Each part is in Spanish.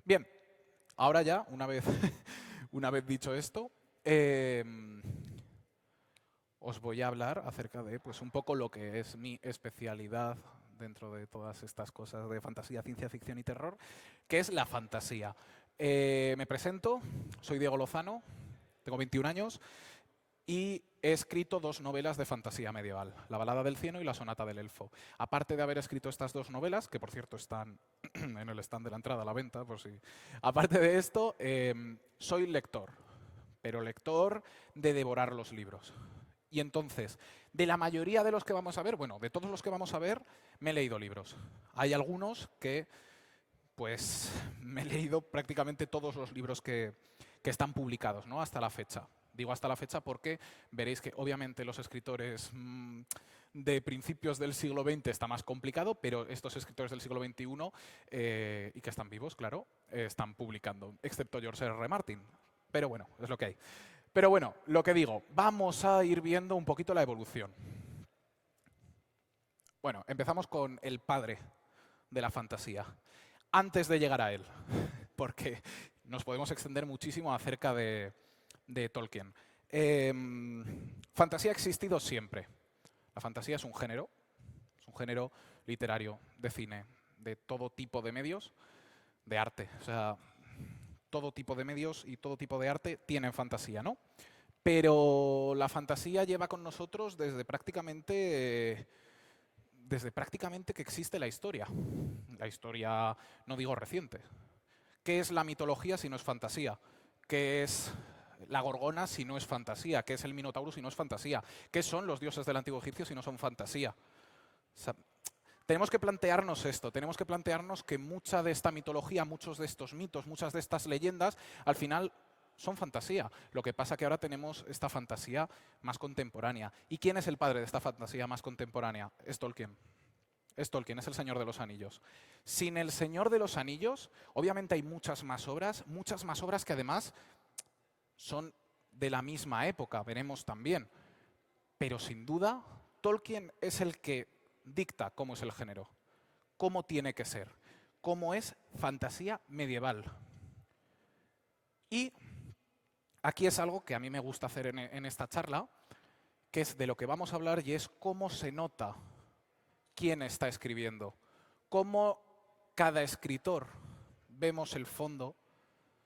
Bien, ahora ya, una vez, una vez dicho esto, os voy a hablar acerca de pues, un poco lo que es mi especialidad dentro de todas estas cosas de fantasía, ciencia ficción y terror, que es la fantasía. Me presento, soy Diego Lozano, tengo 21 años y he escrito dos novelas de fantasía medieval, La balada del cieno y La sonata del elfo. Aparte de haber escrito estas dos novelas, que por cierto están en el stand de la entrada a la venta, por si... Aparte de esto, soy lector, pero lector de devorar los libros. Y entonces, de la mayoría de los que vamos a ver, bueno, de todos los que vamos a ver, me he leído libros. Hay algunos que, pues, me he leído prácticamente todos los libros que están publicados, ¿no? Hasta la fecha. Digo hasta la fecha porque veréis que obviamente los escritores de principios del siglo XX está más complicado, pero estos escritores del siglo XXI, y que están vivos, claro, están publicando, excepto George R. R. Martin. Pero bueno, es lo que hay. Pero bueno, lo que digo, vamos a ir viendo un poquito la evolución. Bueno, empezamos con el padre de la fantasía, antes de llegar a él, porque nos podemos extender muchísimo acerca de Tolkien. Fantasía ha existido siempre. La fantasía es un género literario, de cine, de todo tipo de medios, de arte. O sea, todo tipo de medios y todo tipo de arte tienen fantasía, ¿no? Pero la fantasía lleva con nosotros desde prácticamente que existe la historia. La historia, no digo reciente. ¿Qué es la mitología si no es fantasía? ¿Qué es la Gorgona si no es fantasía? ¿Qué es el Minotauro si no es fantasía? ¿Qué son los dioses del antiguo egipcio si no son fantasía? O sea, tenemos que plantearnos esto, tenemos que plantearnos que mucha de esta mitología, muchos de estos mitos, muchas de estas leyendas, al final son fantasía. Lo que pasa que ahora tenemos esta fantasía más contemporánea. ¿Y quién es el padre de esta fantasía más contemporánea? Es Tolkien. Es Tolkien, es el Señor de los Anillos. Sin el Señor de los Anillos, obviamente hay muchas más obras que además son de la misma época, veremos también. Pero sin duda, Tolkien es el que dicta cómo es el género, cómo tiene que ser, cómo es fantasía medieval. Y aquí es algo que a mí me gusta hacer en esta charla, que es de lo que vamos a hablar y es cómo se nota quién está escribiendo, cómo cada escritor vemos el fondo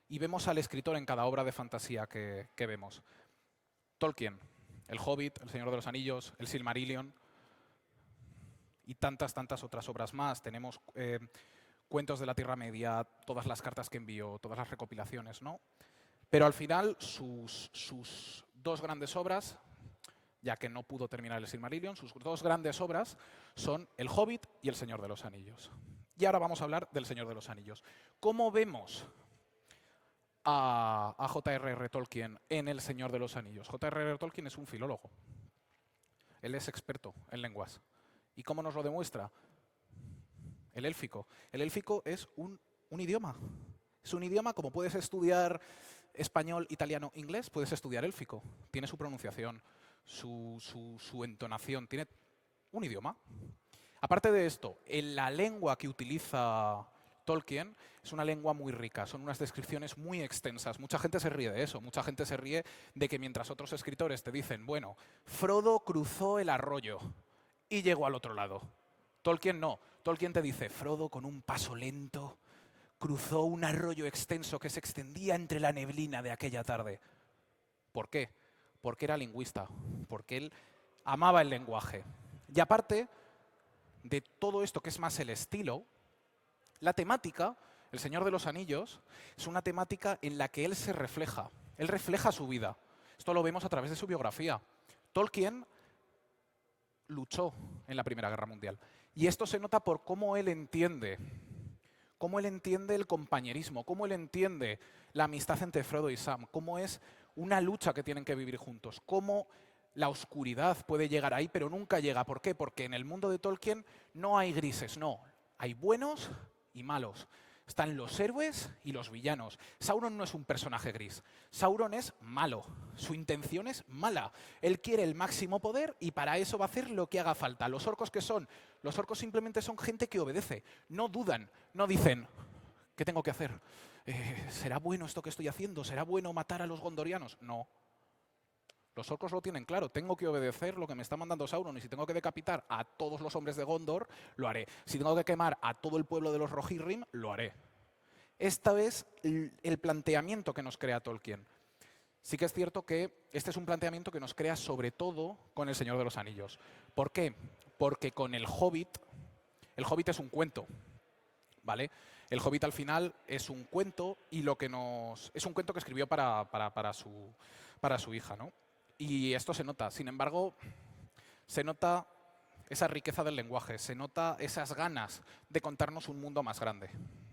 y vemos al escritor en cada obra de fantasía que vemos. Tolkien, El Hobbit, El Señor de los Anillos, El Silmarillion y tantas, tantas otras obras más. Tenemos Cuentos de la Tierra Media, todas las cartas que envió, todas las recopilaciones, ¿no? Pero al final sus dos grandes obras, ya que no pudo terminar el Silmarillion, sus dos grandes obras son El Hobbit y El Señor de los Anillos. Y ahora vamos a hablar del Señor de los Anillos. ¿Cómo vemos a J.R.R. Tolkien en El Señor de los Anillos? J.R.R. Tolkien es un filólogo. Él es experto en lenguas. ¿Y cómo nos lo demuestra? El élfico. El élfico es un idioma. Es un idioma como puedes estudiar español, italiano, inglés, puedes estudiar élfico. Tiene su pronunciación, su entonación, tiene un idioma. Aparte de esto, en la lengua que utiliza Tolkien es una lengua muy rica, son unas descripciones muy extensas. Mucha gente se ríe de eso, mucha gente se ríe de que mientras otros escritores te dicen, bueno, Frodo cruzó el arroyo y llegó al otro lado. Tolkien no. Tolkien te dice, Frodo con un paso lento cruzó un arroyo extenso que se extendía entre la neblina de aquella tarde. ¿Por qué? Porque era lingüista, porque él amaba el lenguaje. Y aparte de todo esto que es más el estilo, la temática, El Señor de los Anillos, es una temática en la que él se refleja. Él refleja su vida. Esto lo vemos a través de su biografía. Tolkien luchó en la Primera Guerra Mundial. Y esto se nota por cómo él entiende el compañerismo, cómo él entiende la amistad entre Frodo y Sam, cómo es una lucha que tienen que vivir juntos, cómo la oscuridad puede llegar ahí, pero nunca llega. ¿Por qué? Porque en el mundo de Tolkien no hay grises, no. Hay buenos y malos. Están los héroes y los villanos. Sauron no es un personaje gris. Sauron es malo. Su intención es mala. Él quiere el máximo poder y para eso va a hacer lo que haga falta. ¿Los orcos qué son? Los orcos simplemente son gente que obedece. No dudan. No dicen, ¿Qué tengo que hacer? ¿Será bueno esto que estoy haciendo? ¿Será bueno matar a los gondorianos? No. Los orcos lo tienen claro. Tengo que obedecer lo que me está mandando Sauron. Y si tengo que decapitar a todos los hombres de Gondor, lo haré. Si tengo que quemar a todo el pueblo de los Rohirrim, lo haré. Esta es el planteamiento que nos crea Tolkien. Sí que es cierto que este es un planteamiento que nos crea sobre todo con El Señor de los Anillos. ¿Por qué? Porque con El Hobbit es un cuento, ¿vale? El Hobbit al final es un cuento y es un cuento que escribió para su hija, ¿no? Y esto se nota. Sin embargo, se nota esa riqueza del lenguaje, se nota esas ganas de contarnos un mundo más grande,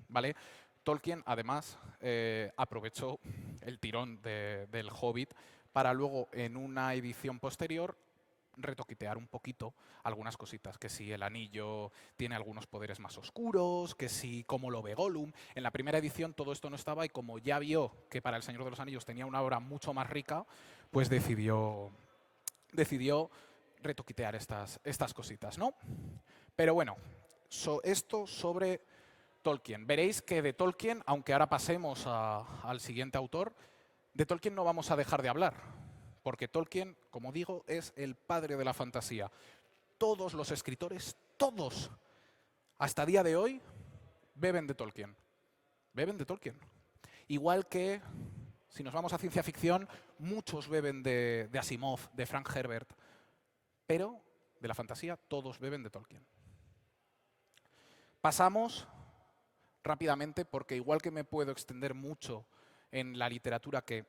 ¿vale? Tolkien, además, aprovechó el tirón del Hobbit para luego, en una edición posterior, retoquitear un poquito algunas cositas, que si el anillo tiene algunos poderes más oscuros, que si cómo lo ve Gollum. En la primera edición todo esto no estaba y como ya vio que para El Señor de los Anillos tenía una obra mucho más rica, pues decidió retoquitear estas cositas, ¿no? Pero bueno, esto sobre Tolkien. Veréis que de Tolkien, aunque ahora pasemos al siguiente autor, de Tolkien no vamos a dejar de hablar, porque Tolkien, como digo, es el padre de la fantasía. Todos los escritores, todos, hasta día de hoy, beben de Tolkien. Beben de Tolkien. Igual que, si nos vamos a ciencia ficción, muchos beben de Asimov, de Frank Herbert, pero de la fantasía todos beben de Tolkien. Pasamos rápidamente, porque igual que me puedo extender mucho en la literatura, que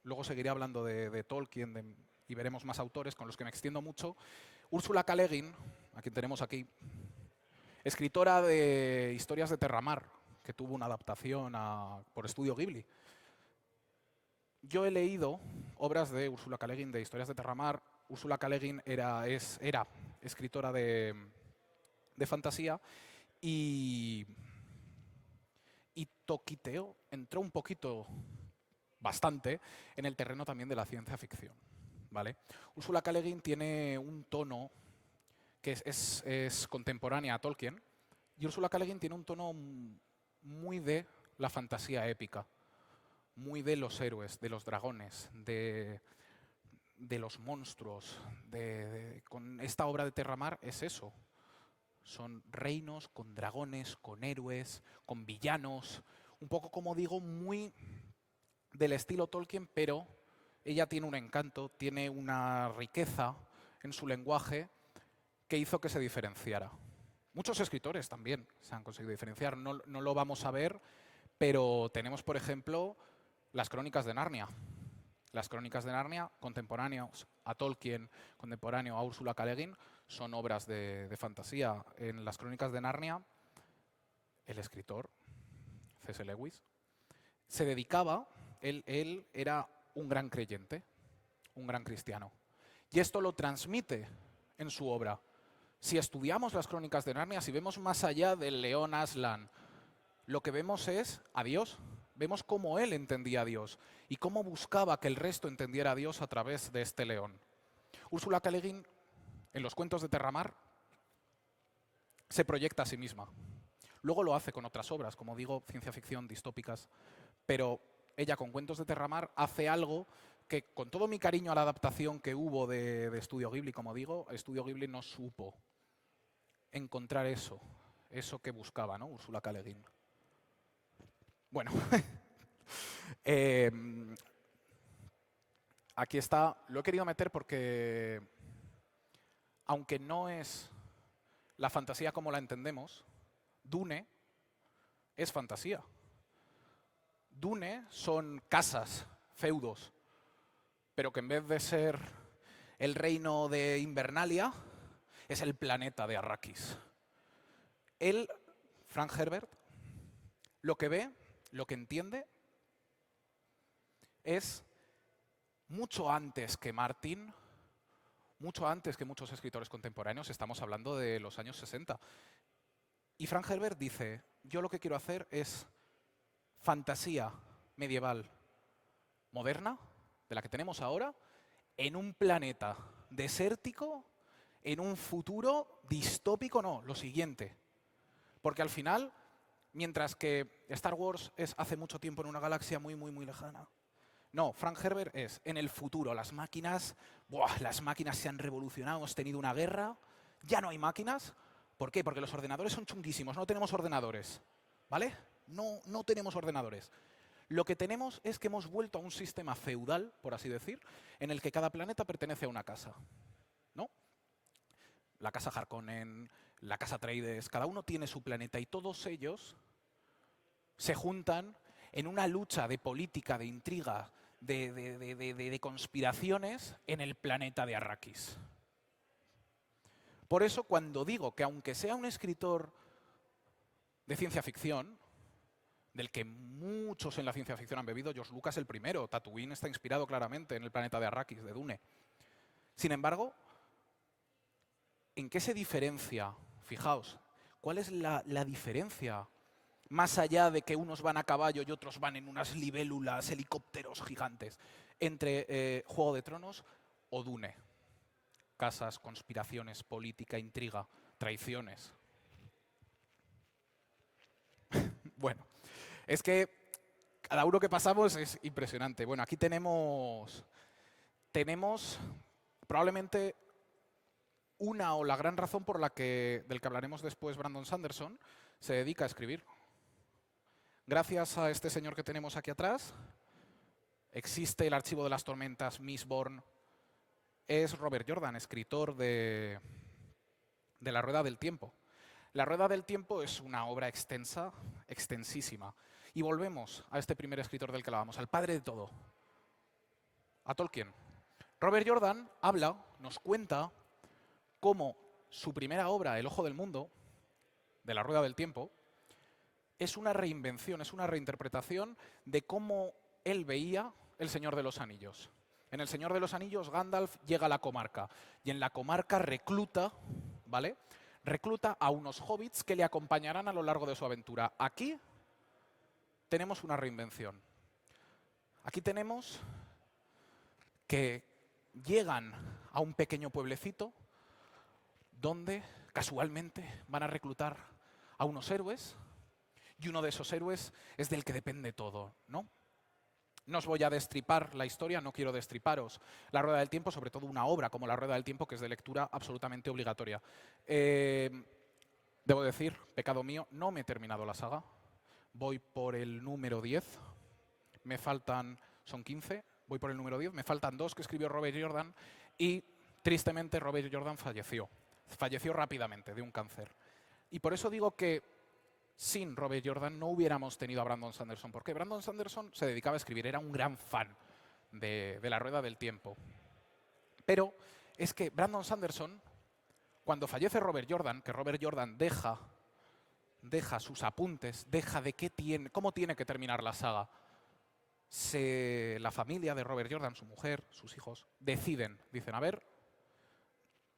luego seguiré hablando de Tolkien y veremos más autores con los que me extiendo mucho, Ursula K. Le Guin, a quien tenemos aquí, escritora de Historias de Terramar, que tuvo una adaptación por Estudio Ghibli. Yo he leído obras de Ursula K. Le Guin de Historias de Terramar. Ursula K. Le Guin era escritora de fantasía y toquiteó, entró un poquito, bastante, en el terreno también de la ciencia ficción, ¿vale? Ursula K. Le Guin tiene un tono que es contemporánea a Tolkien, y Ursula K. Le Guin tiene un tono muy de la fantasía épica, muy de los héroes, de los dragones, de los monstruos. Con esta obra de Terramar es eso. Son reinos con dragones, con héroes, con villanos. Un poco, como digo, muy del estilo Tolkien, pero ella tiene un encanto, tiene una riqueza en su lenguaje que hizo que se diferenciara. Muchos escritores también se han conseguido diferenciar. No lo vamos a ver, pero tenemos, por ejemplo, las Crónicas de Narnia. Las Crónicas de Narnia, contemporáneos a Tolkien, contemporáneo a Ursula K. Le Guin, son obras de fantasía. En las Crónicas de Narnia, el escritor, C.S. Lewis, se dedicaba, él era un gran creyente, un gran cristiano. Y esto lo transmite en su obra. Si estudiamos las Crónicas de Narnia, si vemos más allá del león Aslan, lo que vemos es a Dios. Vemos cómo él entendía a Dios y cómo buscaba que el resto entendiera a Dios a través de este león. Ursula K. Le Guin, en los cuentos de Terramar, se proyecta a sí misma. Luego lo hace con otras obras, como digo, ciencia ficción, distópicas, pero ella con Cuentos de Terramar hace algo que, con todo mi cariño a la adaptación que hubo de Estudio Ghibli, como digo, Estudio Ghibli no supo encontrar eso que buscaba, ¿no? Ursula K. Le Guin. Bueno, aquí está, lo he querido meter porque, aunque no es la fantasía como la entendemos, Dune es fantasía. Dune son casas, feudos, pero que en vez de ser el reino de Invernalia, es el planeta de Arrakis. Él, Frank Herbert, lo que ve, lo que entiende, es mucho antes que Martin, mucho antes que muchos escritores contemporáneos, estamos hablando de los años 60. Y Frank Herbert dice, yo lo que quiero hacer es fantasía medieval moderna, de la que tenemos ahora, en un planeta desértico, en un futuro distópico, no, lo siguiente. Porque al final Mientras que Star Wars es hace mucho tiempo en una galaxia muy, muy, muy lejana. No, Frank Herbert es en el futuro. Las máquinas se han revolucionado, hemos tenido una guerra, ya no hay máquinas. ¿Por qué? Porque los ordenadores son chunguísimos, no tenemos ordenadores. ¿Vale? No tenemos ordenadores. Lo que tenemos es que hemos vuelto a un sistema feudal, por así decir, en el que cada planeta pertenece a una casa. ¿No? La casa Harkonnen, la casa Atreides, cada uno tiene su planeta y todos ellos se juntan en una lucha de política, de intriga, de conspiraciones en el planeta de Arrakis. Por eso, cuando digo que aunque sea un escritor de ciencia ficción, del que muchos en la ciencia ficción han bebido, George Lucas el primero, Tatooine está inspirado claramente en el planeta de Arrakis, de Dune. Sin embargo, ¿en qué se diferencia? Fijaos, ¿cuál es la diferencia? Más allá de que unos van a caballo y otros van en unas libélulas, helicópteros gigantes, entre Juego de Tronos o Dune. Casas, conspiraciones, política, intriga, traiciones. Bueno, es que cada uno que pasamos es impresionante. Bueno, aquí tenemos probablemente una o la gran razón por la que, del que hablaremos después, Brandon Sanderson se dedica a escribir. Gracias a este señor que tenemos aquí atrás, existe el Archivo de las Tormentas, Mistborn. Es Robert Jordan, escritor de La Rueda del Tiempo. La Rueda del Tiempo es una obra extensa, extensísima. Y volvemos a este primer escritor del que hablábamos, al padre de todo, a Tolkien. Robert Jordan habla, nos cuenta cómo su primera obra, El Ojo del Mundo, de La Rueda del Tiempo, es una reinvención, es una reinterpretación de cómo él veía El Señor de los Anillos. En El Señor de los Anillos, Gandalf llega a la comarca y en la comarca recluta, ¿vale? Recluta a unos hobbits que le acompañarán a lo largo de su aventura. Aquí tenemos una reinvención. Aquí tenemos que llegan a un pequeño pueblecito donde casualmente van a reclutar a unos héroes y uno de esos héroes es del que depende todo, ¿no? No os voy a destripar la historia, no quiero destriparos La Rueda del Tiempo, sobre todo una obra como La Rueda del Tiempo, que es de lectura absolutamente obligatoria. Debo decir, pecado mío, no me he terminado la saga. Voy por el número 10. Me faltan, son 15, voy por el número 10. Me faltan 2 que escribió Robert Jordan y, tristemente, Robert Jordan falleció. Falleció rápidamente de un cáncer. Y por eso digo que sin Robert Jordan no hubiéramos tenido a Brandon Sanderson, porque Brandon Sanderson se dedicaba a escribir, era un gran fan de La Rueda del Tiempo. Pero es que Brandon Sanderson, cuando fallece Robert Jordan, que Robert Jordan deja sus apuntes, deja de cómo tiene que terminar la saga, la familia de Robert Jordan, su mujer, sus hijos, dicen, a ver,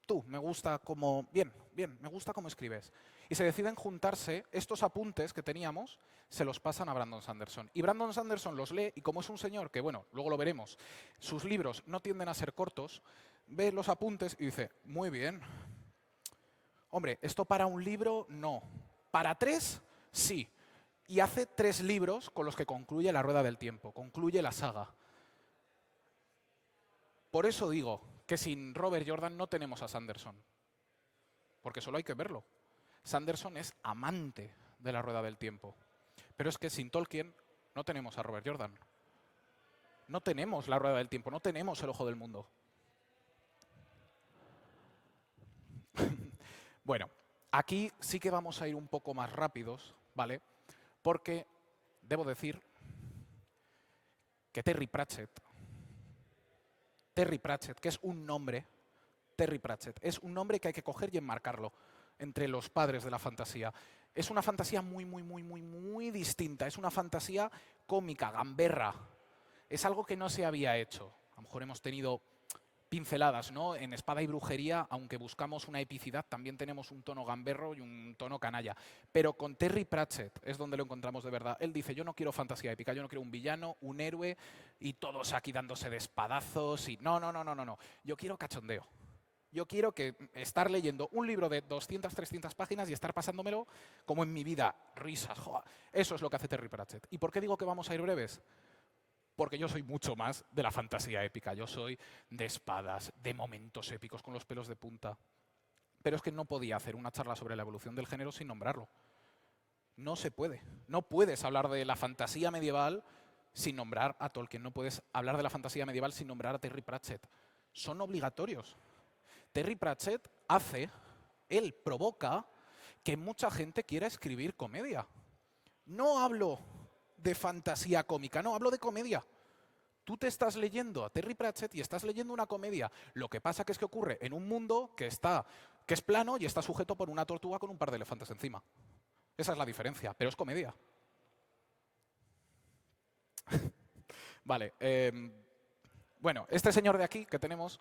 tú, me gusta cómo, bien, me gusta cómo escribes. Y se deciden juntarse, estos apuntes que teníamos, se los pasan a Brandon Sanderson. Y Brandon Sanderson los lee y como es un señor que, bueno, luego lo veremos, sus libros no tienden a ser cortos, ve los apuntes y dice, muy bien. Hombre, esto para un libro, no. Para 3, sí. Y hace 3 libros con los que concluye La Rueda del Tiempo, concluye la saga. Por eso digo que sin Robert Jordan no tenemos a Sanderson. Porque solo hay que verlo. Sanderson es amante de La Rueda del Tiempo. Pero es que sin Tolkien no tenemos a Robert Jordan. No tenemos La Rueda del Tiempo, no tenemos El Ojo del Mundo. Bueno, aquí sí que vamos a ir un poco más rápidos, ¿vale? Porque debo decir que Terry Pratchett, que es un nombre, Terry Pratchett, es un nombre que hay que coger y enmarcarlo entre los padres de la fantasía. Es una fantasía muy distinta, es una fantasía cómica, gamberra. Es algo que no se había hecho. A lo mejor hemos tenido pinceladas, ¿no? En Espada y Brujería, aunque buscamos una epicidad, también tenemos un tono gamberro y un tono canalla. Pero con Terry Pratchett es donde lo encontramos de verdad. Él dice, yo no quiero fantasía épica, yo no quiero un villano, un héroe y todos aquí dándose de espadazos y... No. Yo quiero cachondeo. Yo quiero estar leyendo un libro de 200, 300 páginas y estar pasándomelo como en mi vida, risas. ¡Joder! Eso es lo que hace Terry Pratchett. ¿Y por qué digo que vamos a ir breves? Porque yo soy mucho más de la fantasía épica. Yo soy de espadas, de momentos épicos con los pelos de punta. Pero es que no podía hacer una charla sobre la evolución del género sin nombrarlo. No se puede. No puedes hablar de la fantasía medieval sin nombrar a Tolkien. No puedes hablar de la fantasía medieval sin nombrar a Terry Pratchett. Son obligatorios. Terry Pratchett él provoca que mucha gente quiera escribir comedia. No hablo de fantasía cómica, no, hablo de comedia. Tú te estás leyendo a Terry Pratchett y estás leyendo una comedia. Lo que pasa es que ocurre en un mundo que es plano y está sujeto por una tortuga con un par de elefantes encima. Esa es la diferencia, pero es comedia. Vale. Bueno, este señor de aquí que tenemos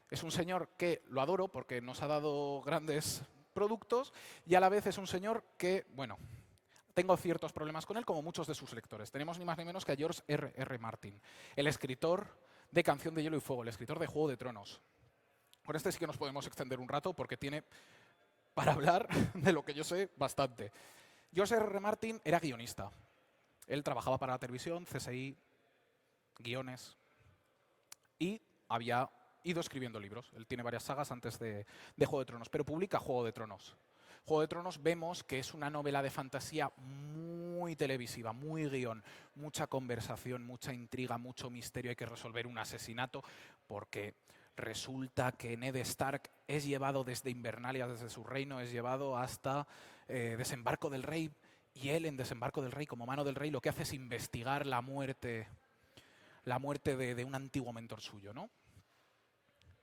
es un señor que lo adoro porque nos ha dado grandes productos y a la vez es un señor que, bueno, tengo ciertos problemas con él como muchos de sus lectores. Tenemos ni más ni menos que a George R.R. Martin, el escritor de Canción de Hielo y Fuego, el escritor de Juego de Tronos. Con este sí que nos podemos extender un rato porque tiene para hablar de lo que yo sé bastante. George R.R. Martin era guionista. Él trabajaba para la televisión, CSI, guiones y había ido escribiendo libros. Él tiene varias sagas antes de Juego de Tronos, pero publica Juego de Tronos. Juego de Tronos vemos que es una novela de fantasía muy televisiva, muy guión, mucha conversación, mucha intriga, mucho misterio. Hay que resolver un asesinato porque resulta que Ned Stark es llevado desde Invernalia, desde su reino, es llevado hasta Desembarco del Rey. Y él en Desembarco del Rey, como mano del rey, lo que hace es investigar la muerte de un antiguo mentor suyo, ¿no?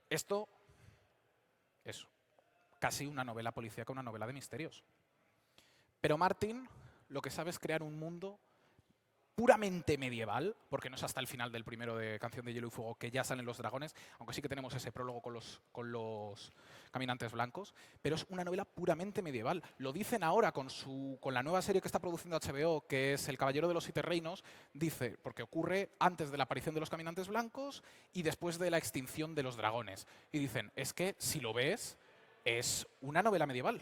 Esto es casi una novela policíaca, una novela de misterios. Pero Martin lo que sabe es crear un mundo puramente medieval, porque no es hasta el final del primero de Canción de Hielo y Fuego que ya salen los dragones, aunque sí que tenemos ese prólogo con los caminantes blancos, pero es una novela puramente medieval. Lo dicen ahora con la nueva serie que está produciendo HBO, que es El Caballero de los Siete Reinos, dice, porque ocurre antes de la aparición de los caminantes blancos y después de la extinción de los dragones. Y dicen, es que si lo ves, es una novela medieval.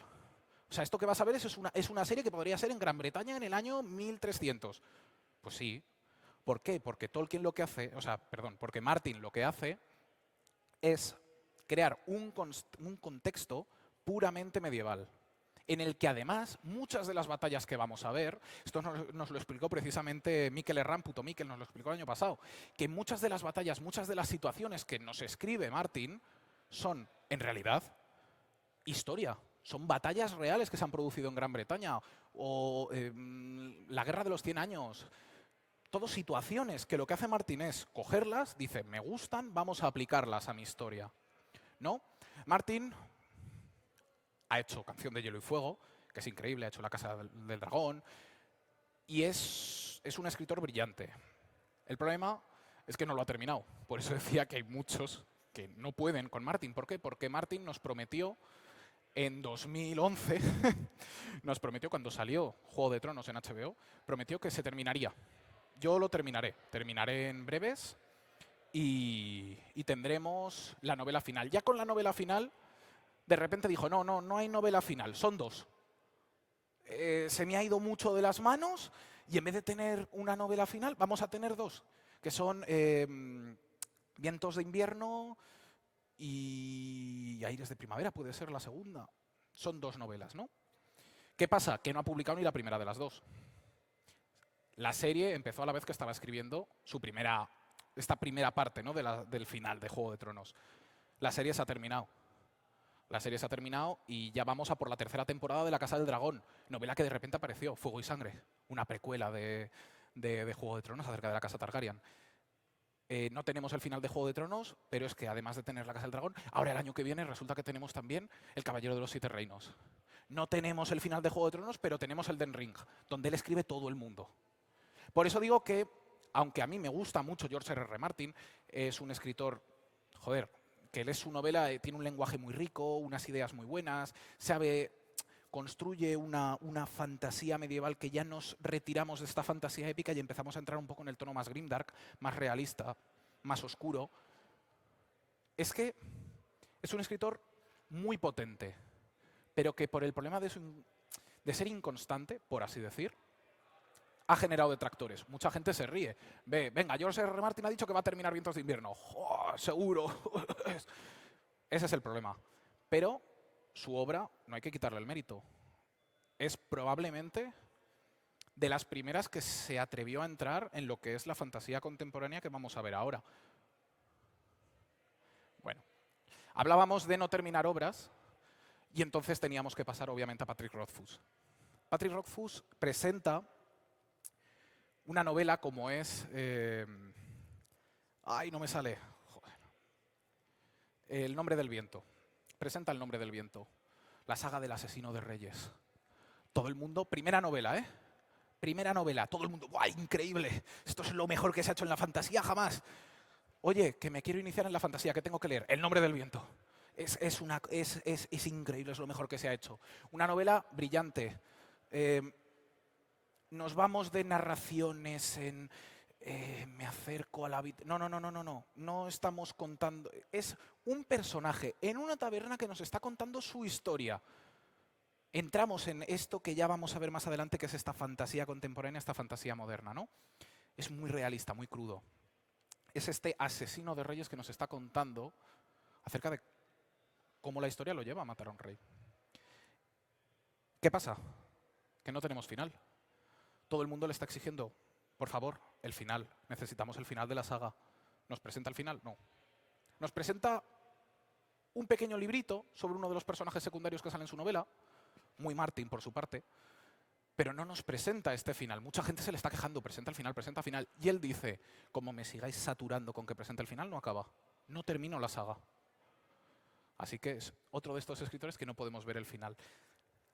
O sea, esto que vas a ver es una serie que podría ser en Gran Bretaña en el año 1300. Pues sí. ¿Por qué? Porque porque Martin lo que hace es crear un contexto puramente medieval, en el que además muchas de las batallas que vamos a ver, esto nos lo explicó precisamente Mikel Herrán, puto Mikel, nos lo explicó el año pasado, que muchas de las batallas, muchas de las situaciones que nos escribe Martin son, en realidad, historia. Son batallas reales que se han producido en Gran Bretaña, o la Guerra de los 100 años. Todo situaciones que lo que hace Martin es cogerlas, dice, me gustan, vamos a aplicarlas a mi historia. ¿No? Martin ha hecho Canción de Hielo y Fuego, que es increíble, ha hecho La Casa del Dragón, y es un escritor brillante. El problema es que no lo ha terminado. Por eso decía que hay muchos que no pueden con Martin. ¿Por qué? Porque Martin nos prometió en 2011, nos prometió cuando salió Juego de Tronos en HBO, prometió que se terminaría. Yo lo terminaré en breves y tendremos la novela final. Ya con la novela final, de repente dijo, no hay novela final, son dos. Se me ha ido mucho de las manos y en vez de tener una novela final, vamos a tener dos, que son Vientos de invierno y Aires de primavera, puede ser la segunda. Son dos novelas, ¿no? ¿Qué pasa? Que no ha publicado ni la primera de las dos. La serie empezó a la vez que estaba escribiendo esta primera parte, ¿no? del final de Juego de Tronos. La serie se ha terminado. La serie se ha terminado y ya vamos a por la tercera temporada de La Casa del Dragón, novela que de repente apareció, Fuego y Sangre, una precuela de Juego de Tronos acerca de la Casa Targaryen. No tenemos el final de Juego de Tronos, pero es que además de tener La Casa del Dragón, ahora el año que viene resulta que tenemos también El Caballero de los Siete Reinos. No tenemos el final de Juego de Tronos, pero tenemos el Den Ring, donde él escribe todo el mundo. Por eso digo que, aunque a mí me gusta mucho George R.R. Martin, es un escritor, que lee su novela, tiene un lenguaje muy rico, unas ideas muy buenas, construye una fantasía medieval que ya nos retiramos de esta fantasía épica y empezamos a entrar un poco en el tono más grimdark, más realista, más oscuro. Es que es un escritor muy potente, pero que por el problema de ser inconstante, por así decir, ha generado detractores. Mucha gente se ríe. Venga, George R. R. Martin ha dicho que va a terminar Vientos de invierno. ¡Oh, seguro! Ese es el problema. Pero su obra, no hay que quitarle el mérito. Es probablemente de las primeras que se atrevió a entrar en lo que es la fantasía contemporánea que vamos a ver ahora. Bueno, hablábamos de no terminar obras y entonces teníamos que pasar obviamente a Patrick Rothfuss. Patrick Rothfuss presenta una novela como es... ¡ay, no me sale! Joder. El nombre del viento. Presenta El nombre del viento. La saga del asesino de reyes. Todo el mundo, primera novela, ¿eh? Primera novela, todo el mundo, ¡guau, increíble! Esto es lo mejor que se ha hecho en la fantasía jamás. Oye, que me quiero iniciar en la fantasía, ¿qué tengo que leer? El nombre del viento. Es increíble, es lo mejor que se ha hecho. Una novela brillante. Nos vamos de narraciones en... me acerco a la... No estamos contando... Es un personaje en una taberna que nos está contando su historia. Entramos en esto que ya vamos a ver más adelante, que es esta fantasía contemporánea, esta fantasía moderna, ¿no? Es muy realista, muy crudo. Es este asesino de reyes que nos está contando acerca de cómo la historia lo lleva a matar a un rey. ¿Qué pasa? Que no tenemos final. Todo el mundo le está exigiendo, por favor, el final. Necesitamos el final de la saga. ¿Nos presenta el final? No. Nos presenta un pequeño librito sobre uno de los personajes secundarios que sale en su novela, muy Martin por su parte, pero no nos presenta este final. Mucha gente se le está quejando, presenta el final, presenta el final. Y él dice, como me sigáis saturando con que presente el final, no acaba. No termino la saga. Así que es otro de estos escritores que no podemos ver el final.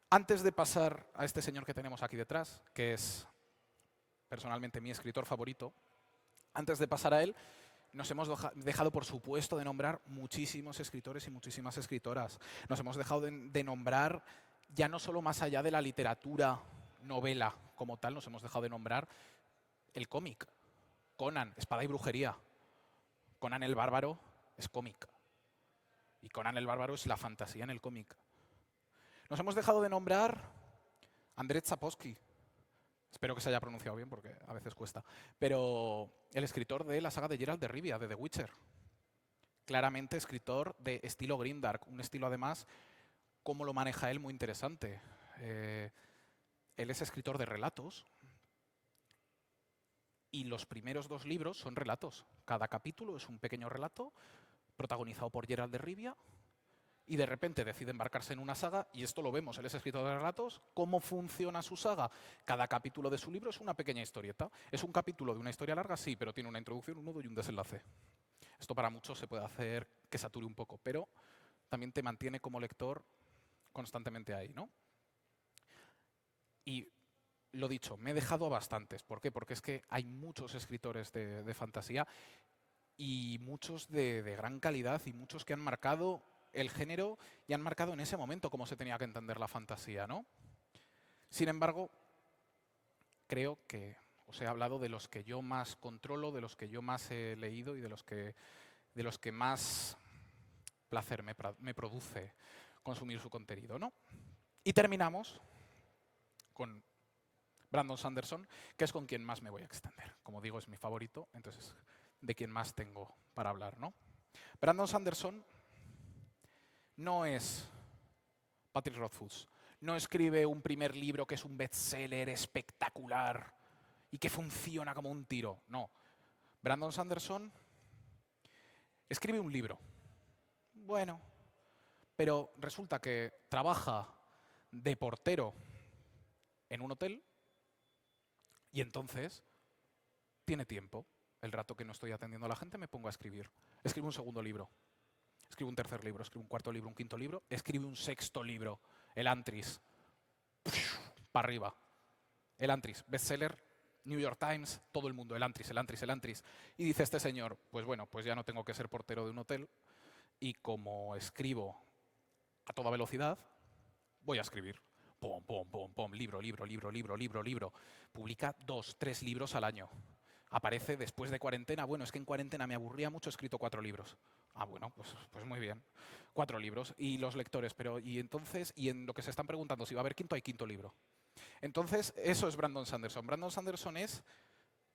Antes de pasar a este señor que tenemos aquí detrás, que es personalmente mi escritor favorito, antes de pasar a él, nos hemos dejado, por supuesto, de nombrar muchísimos escritores y muchísimas escritoras. Nos hemos dejado de nombrar, ya no solo más allá de la literatura, novela como tal, nos hemos dejado de nombrar el cómic. Conan, Espada y Brujería. Conan el Bárbaro es cómic. Y Conan el Bárbaro es la fantasía en el cómic. Nos hemos dejado de nombrar Andrzej Sapkowski. Espero que se haya pronunciado bien porque a veces cuesta. Pero el escritor de la saga de Geralt de Rivia, de The Witcher. Claramente escritor de estilo grimdark, un estilo además, cómo lo maneja él, muy interesante. Él es escritor de relatos y los primeros 2 libros son relatos. Cada capítulo es un pequeño relato protagonizado por Geralt de Rivia y de repente decide embarcarse en una saga y esto lo vemos, él es escritor de relatos. ¿Cómo funciona su saga? Cada capítulo de su libro es una pequeña historieta. ¿Es un capítulo de una historia larga? Sí, pero tiene una introducción, un nudo y un desenlace. Esto para muchos se puede hacer que sature un poco, pero también te mantiene como lector constantemente ahí, ¿no? Y lo dicho, me he dejado a bastantes. ¿Por qué? Porque es que hay muchos escritores de fantasía y muchos de gran calidad y muchos que han marcado el género y han marcado en ese momento cómo se tenía que entender la fantasía, ¿no? Sin embargo, creo que os he hablado de los que yo más controlo, de los que yo más he leído y de los que más placer me produce consumir su contenido, ¿no? Y terminamos con Brandon Sanderson, que es con quien más me voy a extender. Como digo, es mi favorito, entonces de quien más tengo para hablar, ¿no? Brandon Sanderson no es Patrick Rothfuss. No escribe un primer libro que es un bestseller espectacular y que funciona como un tiro. No. Brandon Sanderson escribe un libro. Bueno, pero resulta que trabaja de portero en un hotel y entonces tiene tiempo. El rato que no estoy atendiendo a la gente me pongo a escribir. Escribe un segundo libro. Escribe un tercer libro, escribe un cuarto libro, un quinto libro, escribe un sexto libro, El Antris. Para arriba. El Antris, bestseller, New York Times, todo el mundo, El Antris, El Antris, El Antris. Y dice este señor, pues bueno, pues ya no tengo que ser portero de un hotel y como escribo a toda velocidad, voy a escribir. Pum, pum, pum, pum, libro, libro, libro, libro, libro, libro. Publica 2, 3 libros al año. Aparece después de cuarentena. Bueno, es que en cuarentena me aburría mucho, he escrito 4 libros. Ah, bueno, pues muy bien. 4 libros. Y los lectores, pero y entonces, y en lo que se están preguntando, si va a haber quinto, hay quinto libro. Entonces, eso es Brandon Sanderson. Brandon Sanderson es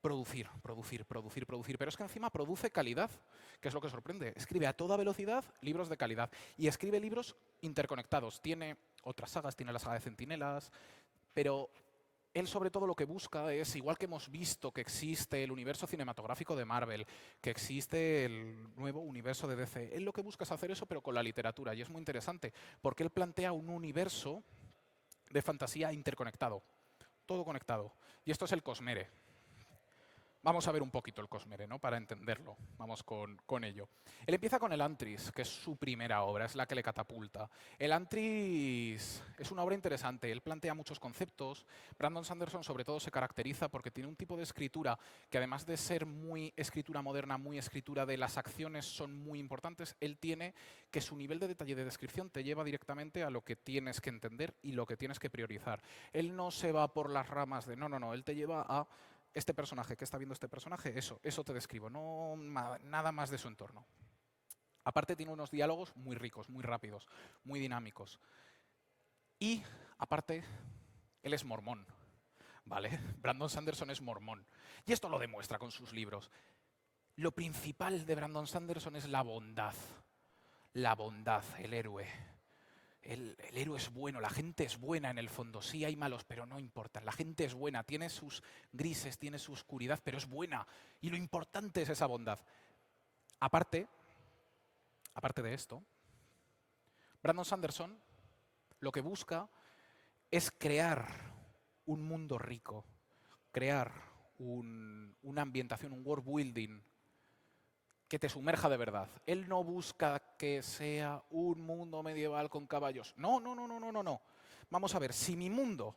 producir, producir, producir, producir. Pero es que encima produce calidad, que es lo que sorprende. Escribe a toda velocidad libros de calidad. Y escribe libros interconectados. Tiene otras sagas, tiene la saga de Centinelas, pero él sobre todo lo que busca es, igual que hemos visto que existe el universo cinematográfico de Marvel, que existe el nuevo universo de DC, él lo que busca es hacer eso pero con la literatura. Y es muy interesante, porque él plantea un universo de fantasía interconectado, todo conectado. Y esto es el Cosmere. Vamos a ver un poquito el Cosmere, ¿no? Para entenderlo. Vamos con ello. Él empieza con el Antris, que es su primera obra, es la que le catapulta. El Antris es una obra interesante. Él plantea muchos conceptos. Brandon Sanderson, sobre todo, se caracteriza porque tiene un tipo de escritura que, además de ser muy escritura moderna, muy escritura de las acciones, son muy importantes. Él tiene que su nivel de detalle de descripción te lleva directamente a lo que tienes que entender y lo que tienes que priorizar. Él no se va por las ramas de no, él te lleva a este personaje, ¿qué está viendo este personaje? Eso te describo, no nada más de su entorno. Aparte tiene unos diálogos muy ricos, muy rápidos, muy dinámicos. Y, aparte, él es mormón, ¿vale? Brandon Sanderson es mormón. Y esto lo demuestra con sus libros. Lo principal de Brandon Sanderson es la bondad. La bondad, el héroe. El héroe es bueno, la gente es buena en el fondo. Sí hay malos, pero no importa. La gente es buena, tiene sus grises, tiene su oscuridad, pero es buena. Y lo importante es esa bondad. Aparte de esto, Brandon Sanderson lo que busca es crear un mundo rico, crear una ambientación, un world building que te sumerja de verdad. Él no busca que sea un mundo medieval con caballos. No. Vamos a ver, si mi mundo,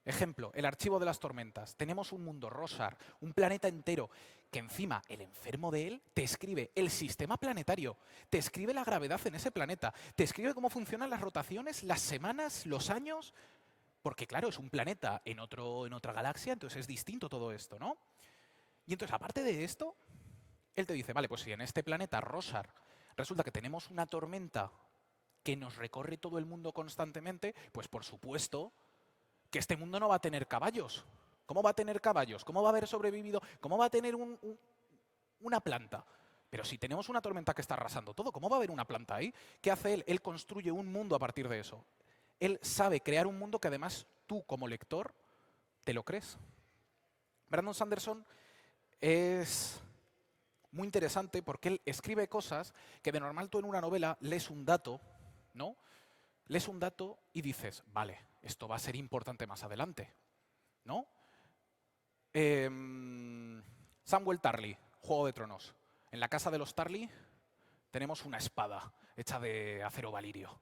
ejemplo, el Archivo de las Tormentas, tenemos un mundo Rosar, un planeta entero, que encima el enfermo de él te escribe el sistema planetario, te escribe la gravedad en ese planeta, te escribe cómo funcionan las rotaciones, las semanas, los años, porque claro, es un planeta en otra galaxia, entonces es distinto todo esto, ¿no? Y entonces, aparte de esto, él te dice, vale, pues si en este planeta Rosar resulta que tenemos una tormenta que nos recorre todo el mundo constantemente, pues por supuesto que este mundo no va a tener caballos. ¿Cómo va a tener caballos? ¿Cómo va a haber sobrevivido? ¿Cómo va a tener una planta? Pero si tenemos una tormenta que está arrasando todo, ¿cómo va a haber una planta ahí? ¿Qué hace él? Él construye un mundo a partir de eso. Él sabe crear un mundo que además tú como lector te lo crees. Brandon Sanderson es muy interesante porque él escribe cosas que de normal tú en una novela lees un dato, ¿no? Lees un dato y dices, vale, esto va a ser importante más adelante, ¿no? Samwell Tarly, Juego de Tronos. En la casa de los Tarly tenemos una espada hecha de acero valirio.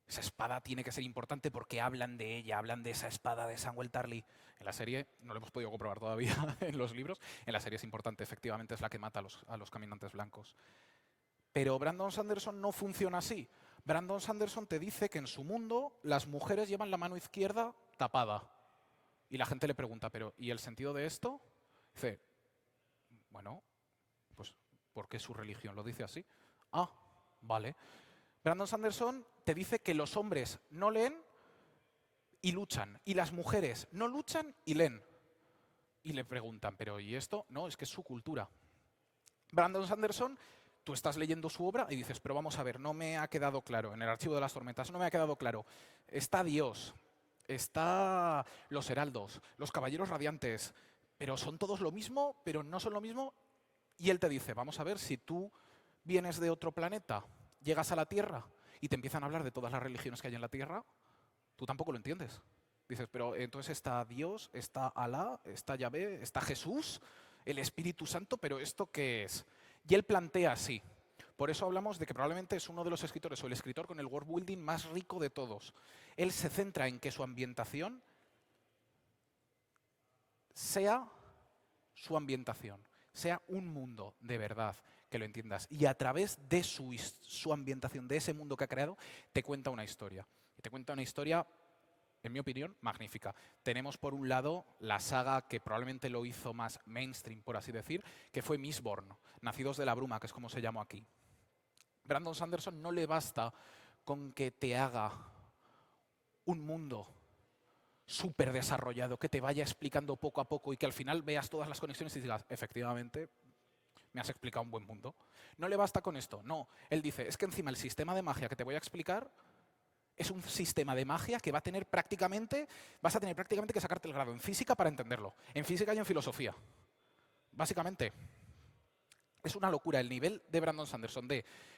Esa espada tiene que ser importante porque hablan de ella, hablan de esa espada de Samwell Tarly. En la serie, no lo hemos podido comprobar todavía en los libros, en la serie es importante, efectivamente es la que mata a los caminantes blancos. Pero Brandon Sanderson no funciona así. Brandon Sanderson te dice que en su mundo las mujeres llevan la mano izquierda tapada. Y la gente le pregunta, pero ¿y el sentido de esto? Dice, bueno, pues porque su religión lo dice así. Ah, vale. Brandon Sanderson te dice que los hombres no leen y luchan, y las mujeres no luchan y leen. Y le preguntan, pero ¿y esto? No, es que es su cultura. Brandon Sanderson, tú estás leyendo su obra y dices, pero vamos a ver, no me ha quedado claro, en el Archivo de las Tormentas no me ha quedado claro. Está Dios, está los heraldos, los caballeros radiantes, pero son todos lo mismo, pero no son lo mismo. Y él te dice, vamos a ver, si tú vienes de otro planeta, llegas a la Tierra y te empiezan a hablar de todas las religiones que hay en la Tierra, tú tampoco lo entiendes. Dices, pero entonces está Dios, está Alá, está Yahvé, está Jesús, el Espíritu Santo, pero ¿esto qué es? Y él plantea así. Por eso hablamos de que probablemente es uno de los escritores o el escritor con el world building más rico de todos. Él se centra en que su ambientación sea su ambientación, sea un mundo de verdad, que lo entiendas. Y a través de su ambientación, de ese mundo que ha creado, te cuenta una historia. Y te cuenta una historia en mi opinión, magnífica. Tenemos por un lado la saga que probablemente lo hizo más mainstream, por así decir, que fue Mistborn, Nacidos de la Bruma, que es como se llamó aquí. Brandon Sanderson no le basta con que te haga un mundo súper desarrollado, que te vaya explicando poco a poco y que al final veas todas las conexiones y digas, efectivamente, me has explicado un buen mundo. No le basta con esto, no. Él dice, es que encima el sistema de magia que te voy a explicar es un sistema de magia que vas a tener prácticamente que sacarte el grado en física para entenderlo, en física y en filosofía. Básicamente. Es una locura el nivel de Brandon Sanderson.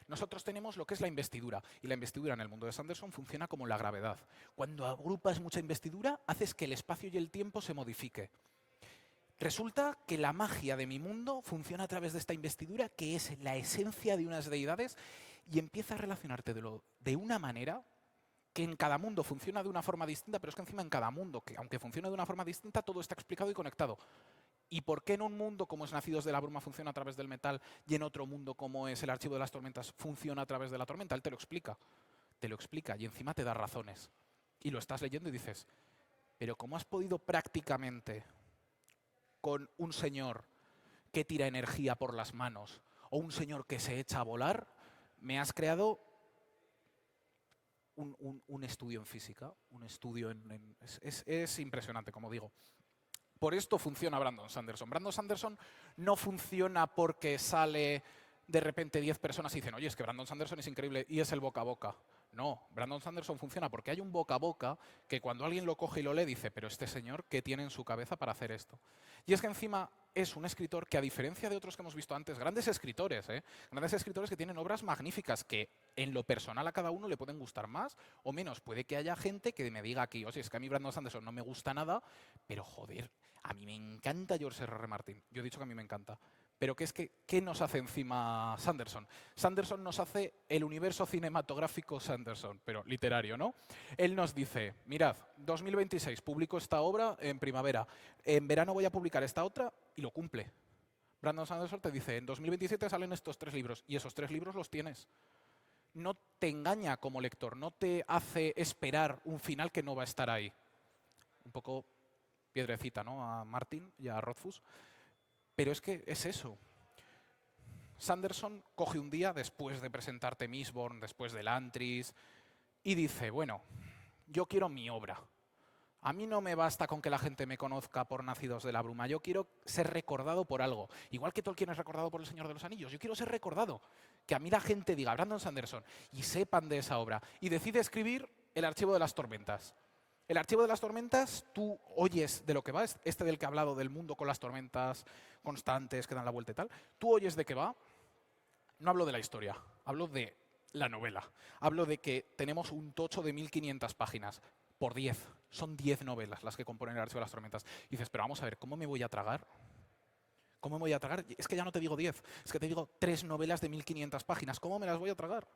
Nosotros tenemos lo que es la investidura, y la investidura en el mundo de Sanderson funciona como la gravedad. Cuando agrupas mucha investidura, haces que el espacio y el tiempo se modifique. Resulta que la magia de mi mundo funciona a través de esta investidura, que es la esencia de unas deidades, y empieza a relacionarte de una manera que en cada mundo funciona de una forma distinta, pero es que encima en cada mundo, que aunque funcione de una forma distinta, todo está explicado y conectado. ¿Y por qué en un mundo como es Nacidos de la Bruma funciona a través del metal y en otro mundo como es el Archivo de las Tormentas funciona a través de la tormenta? Él te lo explica. Te lo explica y encima te da razones. Y lo estás leyendo y dices, pero ¿cómo has podido prácticamente con un señor que tira energía por las manos o un señor que se echa a volar, me has creado un estudio en física, un estudio es impresionante, como digo. Por esto funciona Brandon Sanderson. Brandon Sanderson no funciona porque sale de repente 10 personas y dicen, oye, es que Brandon Sanderson es increíble y es el boca a boca. No, Brandon Sanderson funciona porque hay un boca a boca que cuando alguien lo coge y lo lee dice, pero este señor, ¿qué tiene en su cabeza para hacer esto? Y es que encima es un escritor que, a diferencia de otros que hemos visto antes, grandes escritores que tienen obras magníficas que en lo personal a cada uno le pueden gustar más o menos. Puede que haya gente que me diga aquí, oye, es que a mí Brandon Sanderson no me gusta nada, pero joder, a mí me encanta George R.R. Martin. Yo he dicho que a mí me encanta. Pero ¿qué nos hace encima Sanderson? Sanderson nos hace el universo cinematográfico Sanderson, pero literario, ¿no? Él nos dice, mirad, 2026 publico esta obra en primavera, en verano voy a publicar esta otra y lo cumple. Brandon Sanderson te dice, en 2027 salen estos 3 libros y esos 3 libros los tienes. No te engaña como lector, no te hace esperar un final que no va a estar ahí. Un poco piedrecita, ¿no? A Martin y a Rothfuss. Pero es que es eso. Sanderson coge un día, después de presentarte Mistborn, después del Antris, y dice, bueno, yo quiero mi obra. A mí no me basta con que la gente me conozca por Nacidos de la Bruma. Yo quiero ser recordado por algo. Igual que Tolkien es recordado por El Señor de los Anillos. Yo quiero ser recordado. Que a mí la gente diga Brandon Sanderson y sepan de esa obra. Y decide escribir El Archivo de las Tormentas. El Archivo de las Tormentas, tú oyes de lo que va, este del que he hablado, del mundo con las tormentas constantes que dan la vuelta y tal, tú oyes de qué va. No hablo de la historia, hablo de la novela. Hablo de que tenemos un tocho de 1500 páginas por 10. Son 10 novelas las que componen el Archivo de las Tormentas. Y dices, pero vamos a ver, ¿cómo me voy a tragar? ¿Cómo me voy a tragar? Es que ya no te digo 10, es que te digo 3 novelas de 1500 páginas. ¿Cómo me las voy a tragar?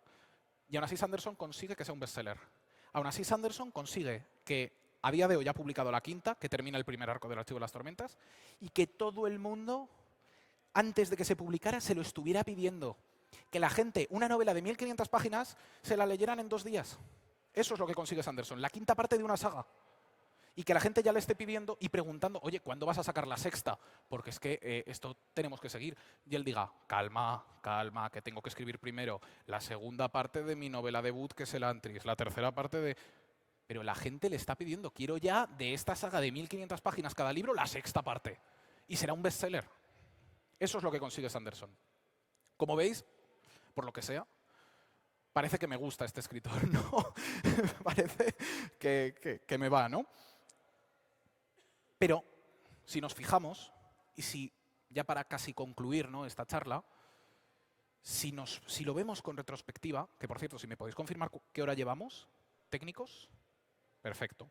Y aún así Sanderson consigue que sea un bestseller. Aún así Sanderson consigue que a día de hoy ha publicado la quinta, que termina el primer arco del Archivo de las Tormentas, y que todo el mundo, antes de que se publicara, se lo estuviera pidiendo. Que la gente, una novela de 1500 páginas, se la leyeran en 2 días. Eso es lo que consigue Sanderson, la quinta parte de una saga. Y que la gente ya le esté pidiendo y preguntando, oye, ¿cuándo vas a sacar la sexta? Porque es que esto tenemos que seguir. Y él diga, calma, calma, que tengo que escribir primero la segunda parte de mi novela debut, que es el Antris, la tercera parte de... Pero la gente le está pidiendo, quiero ya de esta saga de 1500 páginas cada libro, la sexta parte. Y será un bestseller. Eso es lo que consigue Sanderson. Como veis, por lo que sea, parece que me gusta este escritor, ¿no? Parece que me va, ¿no? Pero si nos fijamos, y si ya para casi concluir, ¿no?, esta charla, si lo vemos con retrospectiva, que por cierto, si me podéis confirmar qué hora llevamos, técnicos, perfecto.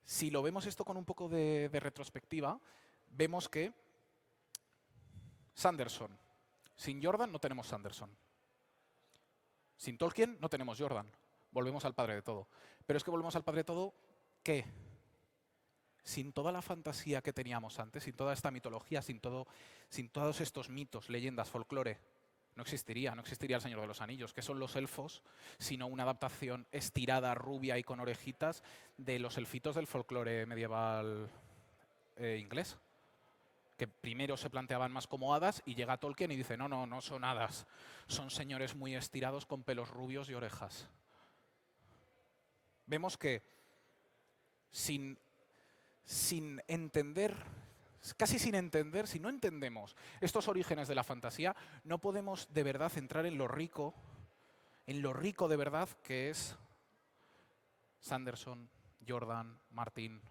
Si lo vemos esto con un poco de retrospectiva, vemos que Sanderson, sin Jordan no tenemos Sanderson. Sin Tolkien no tenemos Jordan. Volvemos al padre de todo. Pero es que volvemos al padre de todo, ¿qué? Sin toda la fantasía que teníamos antes, sin toda esta mitología, sin todos estos mitos, leyendas, folclore, no existiría el Señor de los Anillos. ¿Qué son los elfos? Sino una adaptación estirada, rubia y con orejitas de los elfitos del folclore medieval inglés, que primero se planteaban más como hadas y llega Tolkien y dice, no, no, no son hadas, son señores muy estirados con pelos rubios y orejas. Vemos que sin entender, casi sin entender, si no entendemos estos orígenes de la fantasía, no podemos de verdad entrar en lo rico de verdad que es Sanderson, Jordan, Martin,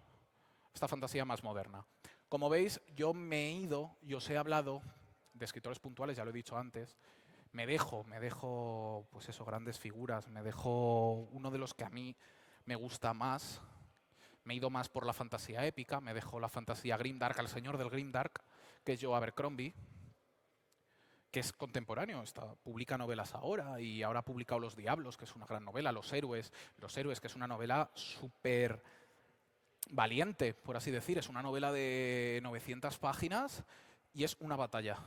esta fantasía más moderna. Como veis, yo me he ido y os he hablado de escritores puntuales, ya lo he dicho antes. Me dejo, pues eso, grandes figuras. Me dejo uno de los que a mí me gusta más. Me he ido más por la fantasía épica. Me dejo la fantasía grimdark, al señor del grimdark, que es Joe Abercrombie, que es contemporáneo. Publica novelas ahora y ahora ha publicado Los Diablos, que es una gran novela. Los Héroes, que es una novela súper valiente, por así decir. Es una novela de 900 páginas y es una batalla.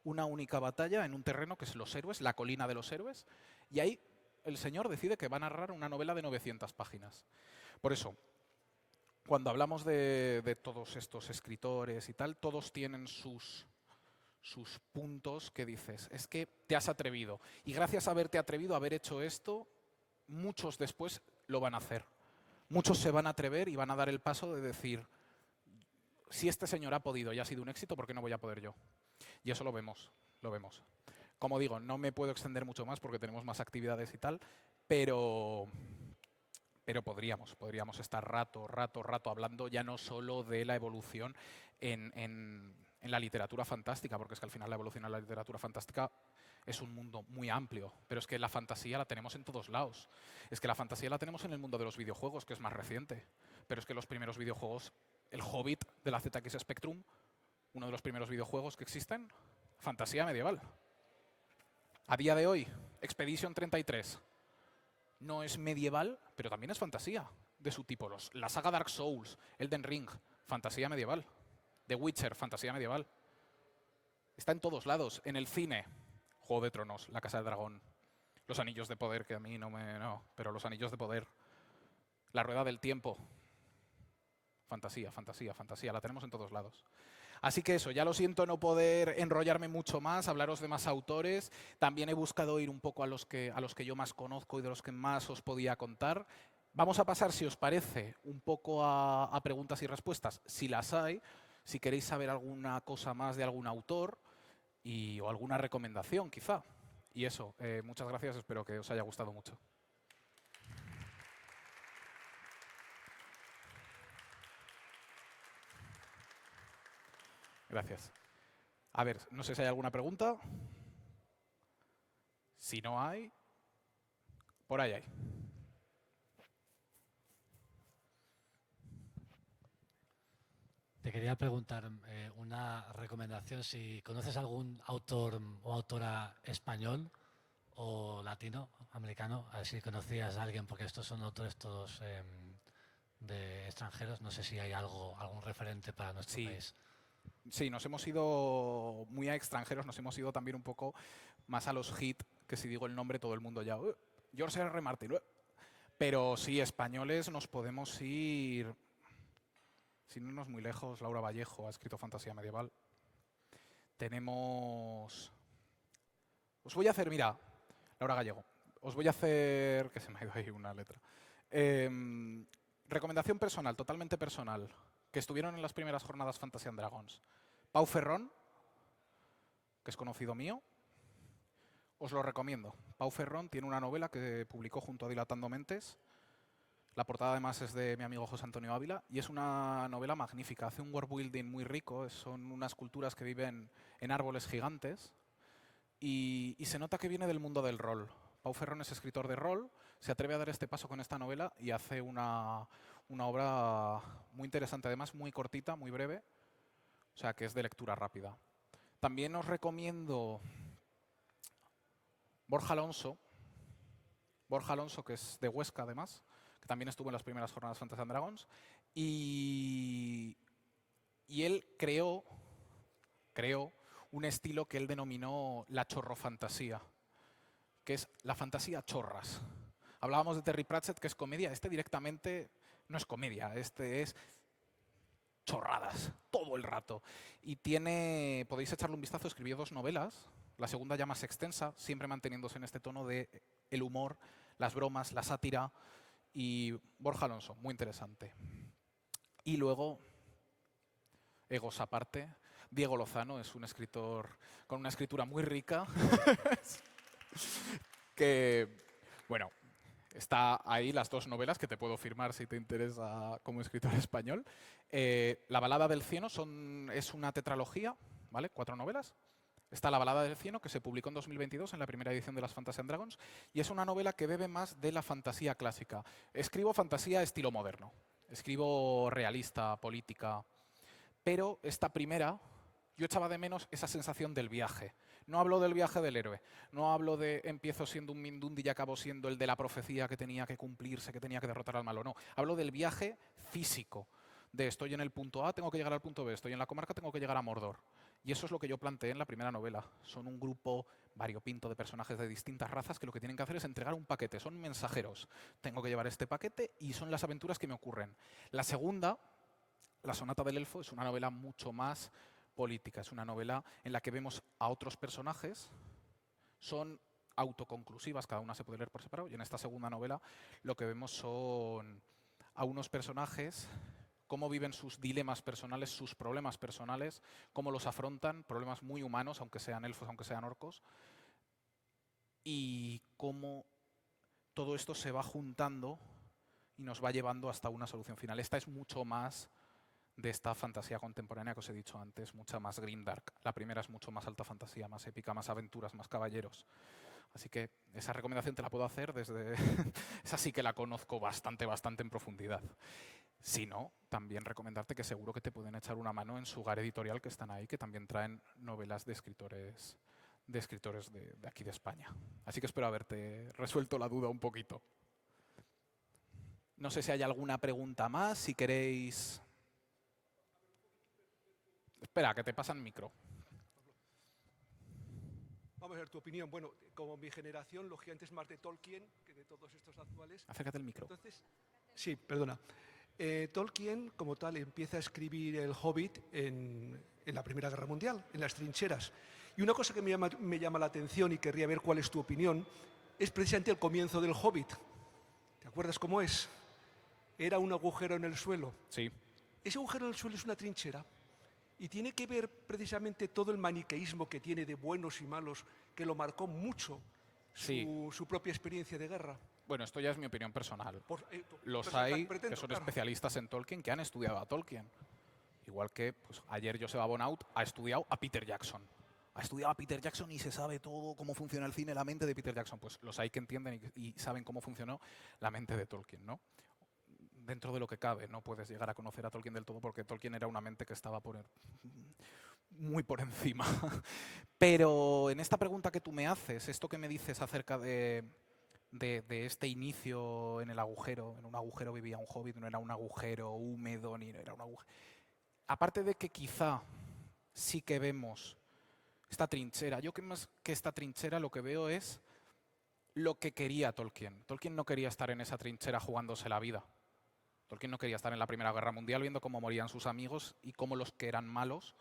Una única batalla en un terreno que es Los Héroes, la colina de los héroes. Y ahí el señor decide que va a narrar una novela de 900 páginas. Por eso, cuando hablamos de todos estos escritores y tal, todos tienen sus puntos que dices, es que te has atrevido. Y gracias a haberte atrevido a haber hecho esto, muchos después lo van a hacer. Muchos se van a atrever y van a dar el paso de decir, si este señor ha podido y ha sido un éxito, ¿por qué no voy a poder yo? Y eso lo vemos. Como digo, no me puedo extender mucho más porque tenemos más actividades y tal, pero podríamos estar rato hablando ya no solo de la evolución en la literatura fantástica, porque es que al final la evolución en la literatura fantástica es un mundo muy amplio, pero es que la fantasía la tenemos en todos lados. Es que la fantasía la tenemos en el mundo de los videojuegos, que es más reciente, pero es que los primeros videojuegos, el Hobbit de la ZX Spectrum, uno de los primeros videojuegos que existen, fantasía medieval. A día de hoy, Expedition 33 no es medieval, pero también es fantasía de su tipo. La saga Dark Souls, Elden Ring, fantasía medieval. The Witcher, fantasía medieval. Está en todos lados. En el cine, Juego de Tronos, La Casa del Dragón, Los Anillos de Poder, que a mí no, pero Los Anillos de Poder, La Rueda del Tiempo. Fantasía, la tenemos en todos lados. Así que eso, ya lo siento no poder enrollarme mucho más, hablaros de más autores. También he buscado ir un poco a los que yo más conozco y de los que más os podía contar. Vamos a pasar, si os parece, un poco a preguntas y respuestas, si las hay, si queréis saber alguna cosa más de algún autor o alguna recomendación, quizá. Y eso, muchas gracias, espero que os haya gustado mucho. Gracias. A ver, no sé si hay alguna pregunta. Si no hay, por ahí hay. Te quería preguntar una recomendación, si conoces algún autor o autora español o latino, americano, a ver si conocías a alguien, porque estos son autores todos de extranjeros. No sé si hay algún referente para nuestro país. Sí, nos hemos ido muy a extranjeros, nos hemos ido también un poco más a los hits, que si digo el nombre todo el mundo ya, George R. Martin. Pero sí, españoles nos podemos ir, sin irnos muy lejos. Laura Vallejo ha escrito fantasía medieval. Tenemos... Os voy a hacer, mira, Laura Gallego, os voy a hacer, que se me ha ido ahí una letra. Recomendación personal, totalmente personal, que estuvieron en las primeras jornadas Fantasy and Dragons. Pau Ferrón, que es conocido mío, os lo recomiendo. Pau Ferrón tiene una novela que publicó junto a Dilatando Mentes. La portada además es de mi amigo José Antonio Ávila y es una novela magnífica. Hace un world building muy rico, son unas culturas que viven en árboles gigantes y se nota que viene del mundo del rol. Pau Ferrón es escritor de rol, se atreve a dar este paso con esta novela y hace una obra muy interesante, además muy cortita, muy breve, o sea que es de lectura rápida. También os recomiendo Borja Alonso, que es de Huesca además, que también estuvo en las primeras jornadas Fantasy and Dragons, y él creó un estilo que él denominó la chorrofantasía, que es la fantasía chorras. Hablábamos de Terry Pratchett, que es comedia. Este directamente no es comedia, este es chorradas, todo el rato. Y tiene, podéis echarle un vistazo, escribió 2 novelas, la segunda ya más extensa, siempre manteniéndose en este tono de el humor, las bromas, la sátira, y Borja Alonso, muy interesante. Y luego, egos aparte, Diego Lozano es un escritor con una escritura muy rica, que, bueno, está ahí las 2 novelas que te puedo firmar si te interesa como escritor español. La balada del cieno es una tetralogía, ¿vale? 4 novelas. Está La balada del cieno, que se publicó en 2022 en la primera edición de las Fantasy and Dragons, y es una novela que bebe más de la fantasía clásica. Escribo fantasía estilo moderno, escribo realista, política, pero esta primera, yo echaba de menos esa sensación del viaje. No hablo del viaje del héroe, no hablo de empiezo siendo un Mindundi y acabo siendo el de la profecía que tenía que cumplirse, que tenía que derrotar al malo, no. Hablo del viaje físico, de estoy en el punto A, tengo que llegar al punto B, estoy en la comarca, tengo que llegar a Mordor. Y eso es lo que yo planteé en la primera novela. Son un grupo variopinto de personajes de distintas razas que lo que tienen que hacer es entregar un paquete, son mensajeros. Tengo que llevar este paquete y son las aventuras que me ocurren. La segunda, La sonata del elfo, es una novela mucho más política, es una novela en la que vemos a otros personajes, son autoconclusivas, cada una se puede leer por separado, y en esta segunda novela lo que vemos son a unos personajes, cómo viven sus dilemas personales, sus problemas personales, cómo los afrontan, problemas muy humanos, aunque sean elfos, aunque sean orcos, y cómo todo esto se va juntando y nos va llevando hasta una solución final. Esta es mucho más de esta fantasía contemporánea que os he dicho antes, mucha más grimdark. La primera es mucho más alta fantasía, más épica, más aventuras, más caballeros. Así que esa recomendación te la puedo hacer desde... esa sí que la conozco bastante en profundidad. Si no, también recomendarte que seguro que te pueden echar una mano en su Hogar Editorial, que están ahí, que también traen novelas de escritores de aquí de España. Así que espero haberte resuelto la duda un poquito. No sé si hay alguna pregunta más, si queréis... Espera, que te pasan micro. Vamos a ver tu opinión. Bueno, como mi generación, lógicamente es más de Tolkien que de todos estos actuales. Acércate al micro. Entonces, sí, perdona. Tolkien, como tal, empieza a escribir El Hobbit en la Primera Guerra Mundial, en las trincheras. Y una cosa que me llama la atención y querría ver cuál es tu opinión, es precisamente el comienzo del Hobbit. ¿Te acuerdas cómo es? Era un agujero en el suelo. Sí. Ese agujero en el suelo es una trinchera. Y tiene que ver precisamente todo el maniqueísmo que tiene de buenos y malos, que lo marcó mucho su propia experiencia de guerra. Bueno, esto ya es mi opinión personal. Los Entonces, hay pretendo, que son claro. especialistas en Tolkien que han estudiado a Tolkien. Igual que pues, ayer Joseph Abonaut ha estudiado a Peter Jackson. Ha estudiado a Peter Jackson y se sabe todo cómo funciona el cine, la mente de Peter Jackson. Pues los hay que entienden y saben cómo funcionó la mente de Tolkien, ¿no? Dentro de lo que cabe, no puedes llegar a conocer a Tolkien del todo porque Tolkien era una mente que estaba muy por encima. Pero en esta pregunta que tú me haces, esto que me dices acerca de este inicio en el agujero, en un agujero vivía un hobbit, no era un agujero húmedo, ni era un agujero... Aparte de que quizá sí que vemos esta trinchera, yo que más que esta trinchera lo que veo es lo que quería Tolkien. Tolkien no quería estar en esa trinchera jugándose la vida. Tolkien no quería estar en la Primera Guerra Mundial viendo cómo morían sus amigos y cómo los que eran malos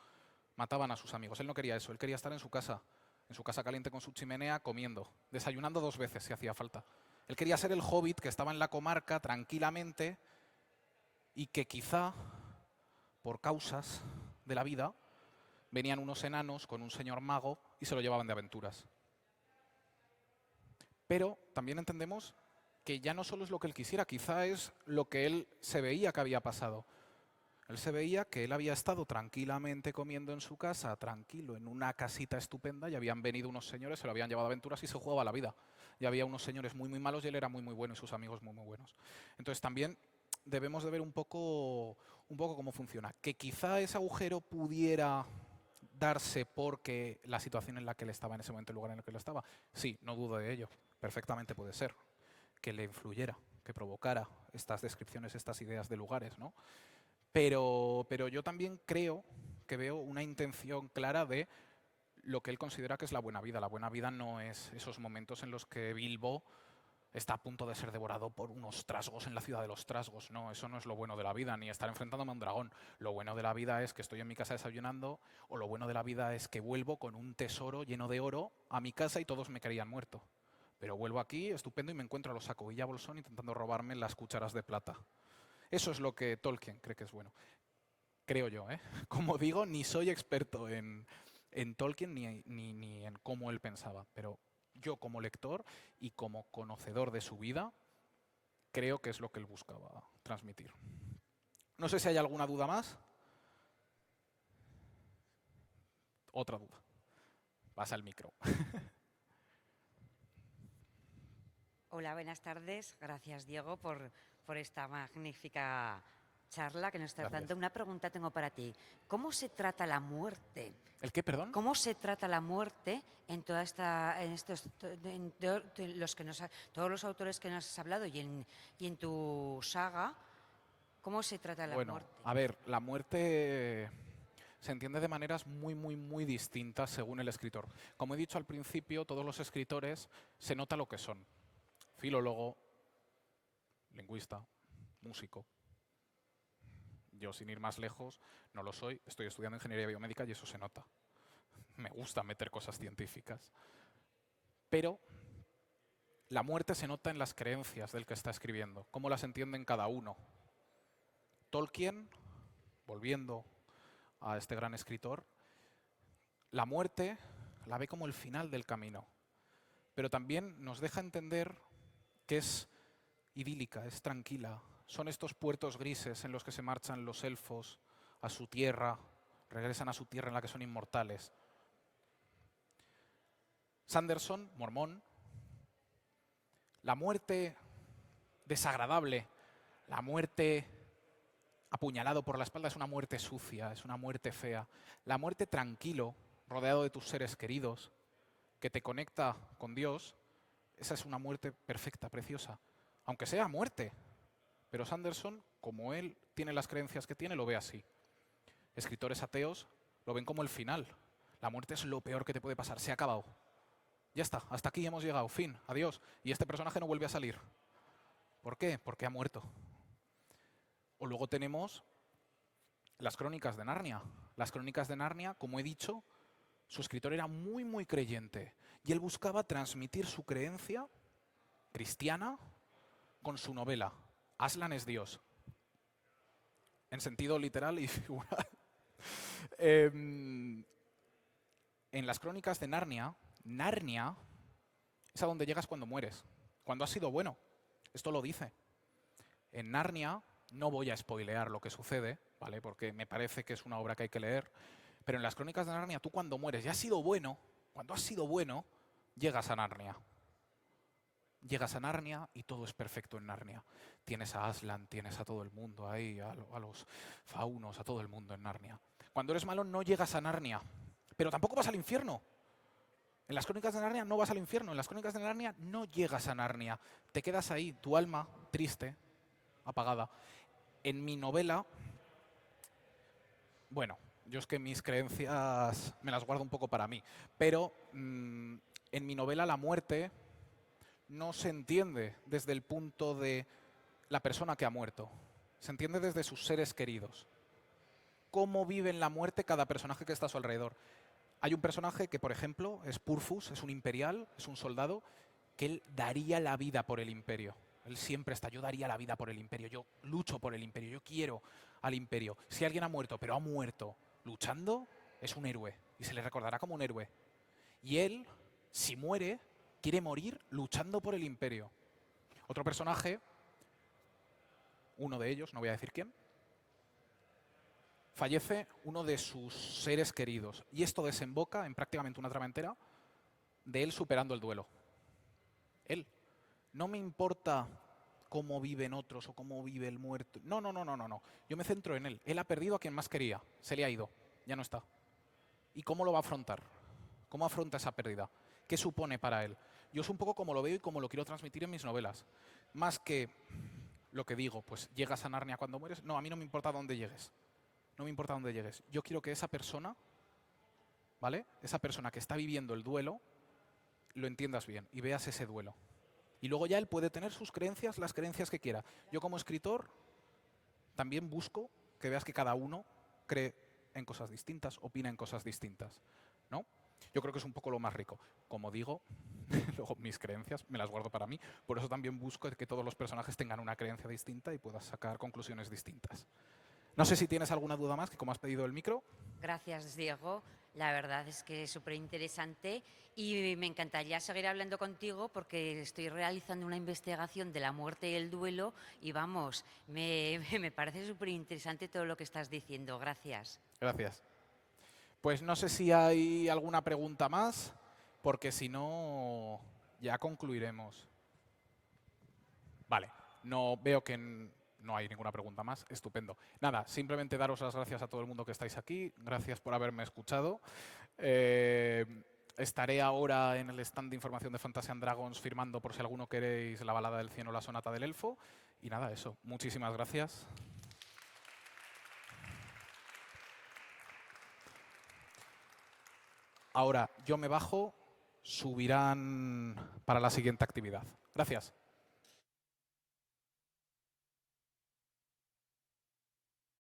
mataban a sus amigos. Él no quería eso, él quería estar en su casa caliente con su chimenea, comiendo, desayunando 2 veces si hacía falta. Él quería ser el hobbit que estaba en la comarca tranquilamente y que quizá, por causas de la vida, venían unos enanos con un señor mago y se lo llevaban de aventuras. Pero también entendemos que ya no solo es lo que él quisiera, quizá es lo que él se veía que había pasado. Él se veía que él había estado tranquilamente comiendo en su casa, tranquilo, en una casita estupenda, y habían venido unos señores, se lo habían llevado a aventuras y se jugaba la vida. Y había unos señores muy malos y él era muy bueno y sus amigos muy buenos. Entonces también debemos de ver un poco cómo funciona. Que quizá ese agujero pudiera darse porque la situación en la que él estaba en ese momento, el lugar en el que él estaba. Sí, no dudo de ello. Perfectamente puede ser que le influyera, que provocara estas descripciones, estas ideas de lugares, ¿no? Pero yo también creo que veo una intención clara de lo que él considera que es la buena vida. La buena vida no es esos momentos en los que Bilbo está a punto de ser devorado por unos trasgos en la ciudad de los trasgos. No, eso no es lo bueno de la vida, ni estar enfrentándome a un dragón. Lo bueno de la vida es que estoy en mi casa desayunando, o lo bueno de la vida es que vuelvo con un tesoro lleno de oro a mi casa y todos me creían muerto. Pero vuelvo aquí, estupendo, y me encuentro a los Sacovilla Bolsón intentando robarme las cucharas de plata. Eso es lo que Tolkien cree que es bueno. Creo yo, ¿eh? Como digo, ni soy experto en Tolkien ni en cómo él pensaba, pero yo como lector y como conocedor de su vida, creo que es lo que él buscaba transmitir. No sé si hay alguna duda más. Otra duda. Pasa el micro. Hola, buenas tardes. Gracias, Diego, por esta magnífica charla que nos estás Gracias. dando. Una pregunta tengo para ti. ¿Cómo se trata la muerte? ¿El qué, perdón? ¿Cómo se trata la muerte en toda esta, en estos, todos los autores que nos has hablado y en tu saga? ¿Cómo se trata la Bueno, muerte? a ver, la muerte se entiende de maneras muy distintas según el escritor. Como he dicho al principio, todos los escritores se nota lo que son. Filólogo, lingüista, músico. Yo, sin ir más lejos, no lo soy. Estoy estudiando ingeniería biomédica y eso se nota. Me gusta meter cosas científicas. Pero la muerte se nota en las creencias del que está escribiendo, cómo las entienden cada uno. Tolkien, volviendo a este gran escritor, la muerte la ve como el final del camino, pero también nos deja entender que es idílica, es tranquila. Son estos puertos grises en los que se marchan los elfos a su tierra, regresan a su tierra en la que son inmortales. Sanderson, mormón, la muerte desagradable, la muerte apuñalado por la espalda es una muerte sucia, es una muerte fea. La muerte tranquilo, rodeado de tus seres queridos, que te conecta con Dios, esa es una muerte perfecta, preciosa. Aunque sea muerte. Pero Sanderson, como él tiene las creencias que tiene, lo ve así. Escritores ateos lo ven como el final. La muerte es lo peor que te puede pasar, se ha acabado. Ya está, hasta aquí hemos llegado, fin, adiós. Y este personaje no vuelve a salir. ¿Por qué? Porque ha muerto. O luego tenemos las Crónicas de Narnia. Las Crónicas de Narnia, como he dicho, su escritor era muy creyente. Y él buscaba transmitir su creencia cristiana con su novela. Aslan es Dios. En sentido literal y figural. En las Crónicas de Narnia, Narnia es a donde llegas cuando mueres. Cuando has sido bueno. Esto lo dice. En Narnia, no voy a spoilear lo que sucede, ¿vale? Porque me parece que es una obra que hay que leer. Pero en las Crónicas de Narnia, tú cuando mueres y has sido bueno, cuando has sido bueno, llegas a Narnia. Llegas a Narnia y todo es perfecto en Narnia. Tienes a Aslan, tienes a todo el mundo ahí, a los faunos, a todo el mundo en Narnia. Cuando eres malo no llegas a Narnia, pero tampoco vas al infierno. En las Crónicas de Narnia no vas al infierno, en las Crónicas de Narnia no llegas a Narnia. Te quedas ahí, tu alma triste, apagada. En mi novela, bueno, yo es que mis creencias me las guardo un poco para mí, pero en mi novela la muerte no se entiende desde el punto de la persona que ha muerto, se entiende desde sus seres queridos. Cómo vive en la muerte cada personaje que está a su alrededor. Hay un personaje que, por ejemplo, es Purfus, es un imperial, es un soldado, que él daría la vida por el imperio. Él siempre está, yo daría la vida por el imperio, yo lucho por el imperio, yo quiero al imperio. Si alguien ha muerto, pero ha muerto luchando, es un héroe y se le recordará como un héroe. Y él, si muere, quiere morir luchando por el imperio. Otro personaje, uno de ellos, no voy a decir quién, fallece uno de sus seres queridos. Y esto desemboca en prácticamente una trama entera de él superando el duelo. Él. No me importa cómo viven otros o cómo vive el muerto. No. Yo me centro en él. Él ha perdido a quien más quería. Se le ha ido. Ya no está. ¿Y cómo lo va a afrontar? ¿Cómo afronta esa pérdida? ¿Qué supone para él? Yo es un poco como lo veo y como lo quiero transmitir en mis novelas. Más que lo que digo, pues llegas a Narnia cuando mueres. No, a mí no me importa dónde llegues. No me importa dónde llegues. Yo quiero que esa persona ¿vale? Esa persona que está viviendo el duelo, lo entiendas bien y veas ese duelo. Y luego ya él puede tener sus creencias, las creencias que quiera. Yo como escritor también busco que veas que cada uno cree en cosas distintas, opina en cosas distintas, ¿no? Yo creo que es un poco lo más rico. Como digo, luego mis creencias me las guardo para mí, por eso también busco que todos los personajes tengan una creencia distinta y puedas sacar conclusiones distintas. No sé si tienes alguna duda más, que como has pedido el micro. Gracias, Diego. La verdad es que es súper interesante y me encantaría seguir hablando contigo porque estoy realizando una investigación de la muerte y el duelo y vamos, me parece súper interesante todo lo que estás diciendo. Gracias. Gracias. Pues no sé si hay alguna pregunta más, porque si no, ya concluiremos. Vale, no veo que no hay ninguna pregunta más. Estupendo. Nada, simplemente daros las gracias a todo el mundo que estáis aquí. Gracias por haberme escuchado. Estaré ahora en el stand de información de Fantasy and Dragons firmando por si alguno queréis la balada del cielo o la sonata del elfo. Y nada, eso. Muchísimas gracias. Ahora yo me bajo, subirán para la siguiente actividad. Gracias.